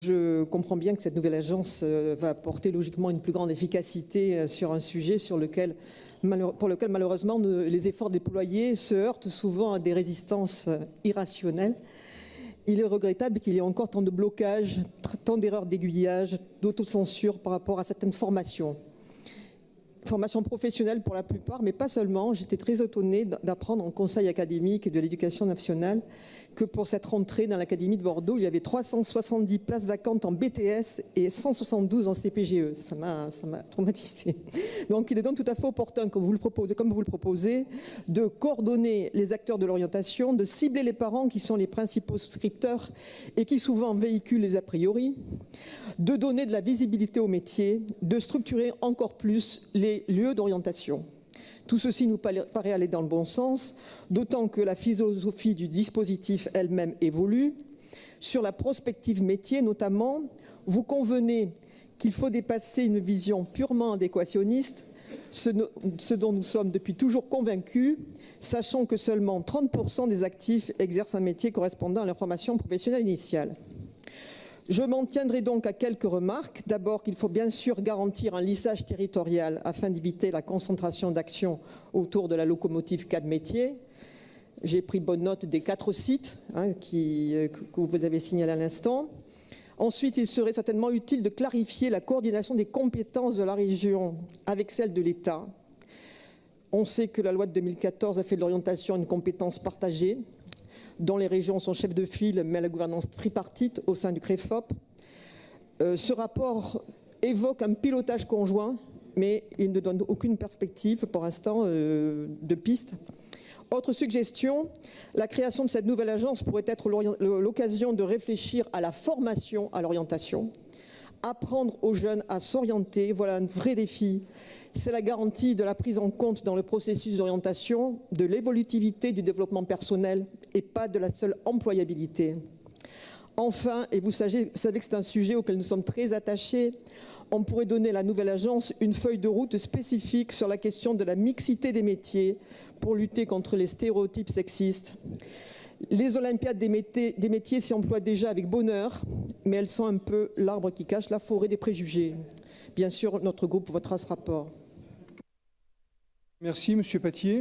Je comprends bien que cette nouvelle agence va apporter logiquement une plus grande efficacité sur un sujet pour lequel malheureusement les efforts déployés se heurtent souvent à des résistances irrationnelles. Il est regrettable qu'il y ait encore tant de blocages, tant d'erreurs d'aiguillage, d'autocensure par rapport à certaines formations. Formation professionnelle pour la plupart, mais pas seulement. J'étais très étonnée d'apprendre en conseil académique de l'éducation nationale que pour cette rentrée dans l'académie de Bordeaux, il y avait 370 places vacantes en BTS et 172 en CPGE. Ça m'a traumatisée. Donc il est donc tout à fait opportun, comme vous le proposez, de coordonner les acteurs de l'orientation, de cibler les parents qui sont les principaux souscripteurs et qui souvent véhiculent les a priori, de donner de la visibilité au métier, de structurer encore plus les lieux d'orientation. Tout ceci nous paraît aller dans le bon sens, d'autant que la philosophie du dispositif elle-même évolue. Sur la prospective métier notamment, vous convenez qu'il faut dépasser une vision purement adéquationniste, ce dont nous sommes depuis toujours convaincus, sachant que seulement 30% des actifs exercent un métier correspondant à leur formation professionnelle initiale. Je m'en tiendrai donc à quelques remarques. D'abord qu'il faut bien sûr garantir un lissage territorial afin d'éviter la concentration d'actions autour de la locomotive cadre métier. J'ai pris bonne note des 4 sites que vous avez signalés à l'instant. Ensuite, il serait certainement utile de clarifier la coordination des compétences de la région avec celle de l'État. On sait que la loi de 2014 a fait de l'orientation une compétence partagée, dont les régions sont chefs de file, mais à la gouvernance tripartite au sein du CREFOP. Ce rapport évoque un pilotage conjoint, mais il ne donne aucune perspective pour l'instant de piste. Autre suggestion, la création de cette nouvelle agence pourrait être l'occasion de réfléchir à la formation à l'orientation. Apprendre aux jeunes à s'orienter, voilà un vrai défi. C'est la garantie de la prise en compte dans le processus d'orientation, de l'évolutivité du développement personnel et pas de la seule employabilité. Enfin, et vous savez que c'est un sujet auquel nous sommes très attachés, on pourrait donner à la nouvelle agence une feuille de route spécifique sur la question de la mixité des métiers pour lutter contre les stéréotypes sexistes. Les olympiades des métiers s'y emploient déjà avec bonheur, mais elles sont un peu l'arbre qui cache la forêt des préjugés. Bien sûr, notre groupe votera ce rapport. Merci, Monsieur Pattier.